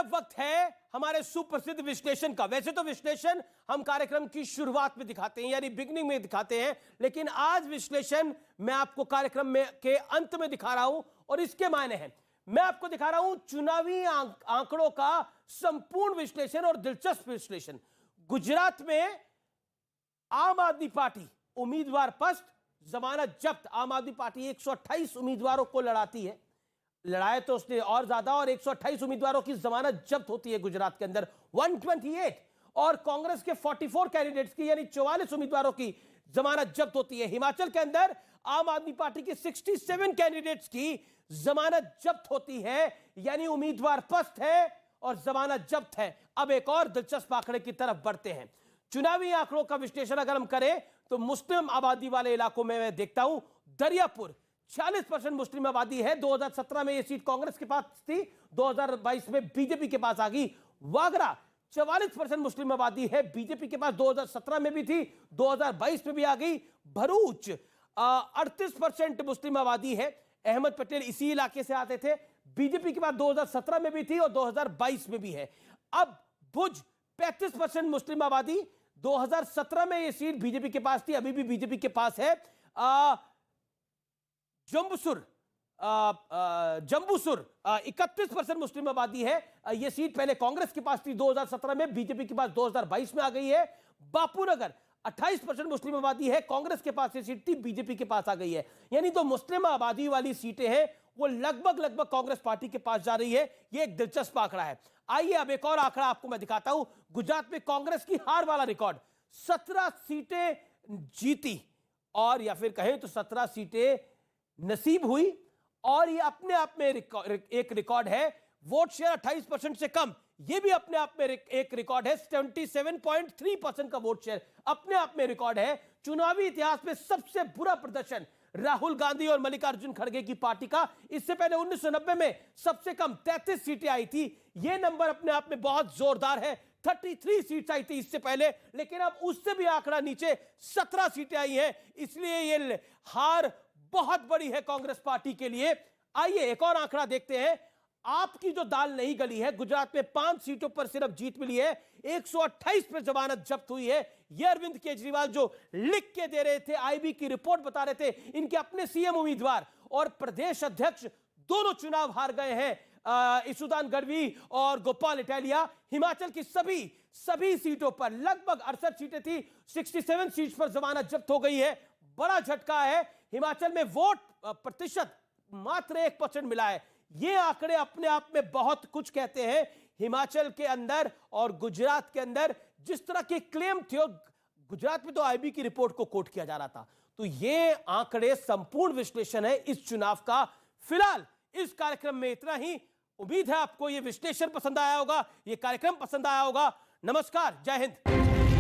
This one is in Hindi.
अब वक्त है हमारे सुप्रसिद्ध विश्लेषण का। वैसे तो विश्लेषण हम कार्यक्रम की शुरुआत में दिखाते हैं, यानी बिगनिंग में दिखाते हैं, लेकिन आज विश्लेषण मैं आपको कार्यक्रम में के अंत में दिखा रहा हूं और इसके मायने हैं मैं आपको दिखा रहा हूं चुनावी आंकड़ों का संपूर्ण विश्लेषण और दिलचस्प विश्लेषण। गुजरात में आम आदमी पार्टी उम्मीदवार पस्त, जमानत जब्त। आम आदमी पार्टी 128 उम्मीदवारों को लड़ाती है, लड़ाए तो उसने और ज्यादा, और 128 उम्मीदवारों की जमानत जब्त होती है गुजरात के अंदर 128, और कांग्रेस के 44 कैंडिडेट्स की यानी 44 उम्मीदवारों की जमानत जब्त होती है। हिमाचल के अंदर आम आदमी पार्टी के 67 कैंडिडेट्स की जमानत जब्त होती है, यानी उम्मीदवार पस्त है और जमानत जब्त है। अब एक और दिलचस्प आंकड़े की तरफ बढ़ते हैं। चुनावी आंकड़ों का विश्लेषण अगर हम करें तो मुस्लिम आबादी वाले इलाकों में मैं देखता हूं दरियापुर 40% मुस्लिम आबादी है। 2017 में यह सीट कांग्रेस के पास थी, 2022 में बीजेपी के पास आ गई। वागरा 44% मुस्लिम आबादी है, बीजेपी के पास 2017 में भी थी, 2022 में भी आ गई। भरूच 38% मुस्लिम आबादी है। अहमद पटेल इसी इलाके से आते थे, बीजेपी के पास 2017 में भी थी और 2022 में भी है। अब भुज 35% मुस्लिम आबादी, 2017 में यह सीट बीजेपी के पास थी, अभी भी बीजेपी के पास है। जम्बूसुर 31% मुस्लिम आबादी है, यह सीट पहले कांग्रेस के पास थी 2017 में, बीजेपी के पास 2022 में आ गई है। बापूनगर 28% मुस्लिम आबादी है, कांग्रेस के पास ये सीट थी, बीजेपी के पास आ गई है। यानी तो मुस्लिम आबादी वाली सीटें हैं वो लगभग कांग्रेस पार्टी के पास जा रही है। ये एक दिलचस्प आंकड़ा है। आइए अब एक और आंकड़ा आपको मैं दिखाता हूं। गुजरात में कांग्रेस की हार वाला रिकॉर्ड, 17 सीटें जीती, और या फिर कहें तो 17 सीटें नसीब हुई, और ये अपने आप में एक रिकॉर्ड है। वोट शेयर 28% से कम, ये भी अपने आप में एक रिकॉर्ड है। 77.3% का वोट शेयर अपने आप में रिकॉर्ड है। चुनावी इतिहास में सबसे बुरा प्रदर्शन राहुल गांधी और मल्लिकार्जुन खड़गे की पार्टी का। इससे पहले 1990 में सबसे कम 33 सीटें आई थी। यह नंबर अपने आप में बहुत जोरदार है। 33 सीट्स आई थी इससे पहले, लेकिन अब उससे भी आंकड़ा नीचे 17 सीटें आई हैं। इसलिए यह हार बहुत बड़ी है कांग्रेस पार्टी के लिए। आइए एक और आंकड़ा देखते हैं। आपकी जो दाल नहीं गली है, गुजरात में 5 सीटों पर सिर्फ जीत मिली है, 128 पर जमानत जब्त हुई है। ये अरविंद केजरीवाल जो लिख के दे रहे थे, आईबी की रिपोर्ट बता रहे थे, इनके अपने सीएम उम्मीदवार और प्रदेश अध्यक्ष दोनों चुनाव हार गए हैं, इसुदान गढ़वी और गोपाल इटालिया। हिमाचल की सभी सीटों पर लगभग 68 सीटें थी, 67 सीट्स पर जमानत जब्त हो गई है। बड़ा झटका है। हिमाचल में वोट प्रतिशत मात्र 1% मिला है। ये आंकड़े अपने आप में बहुत कुछ कहते हैं। हिमाचल के अंदर और गुजरात के अंदर जिस तरह के क्लेम थे, गुजरात में तो आईबी की रिपोर्ट को कोट किया जा रहा था। तो ये आंकड़े संपूर्ण विश्लेषण है इस चुनाव का। फिलहाल इस कार्यक्रम में इतना ही। उम्मीद है आपको ये विश्लेषण पसंद आया होगा, ये कार्यक्रम पसंद आया होगा। नमस्कार, जय हिंद।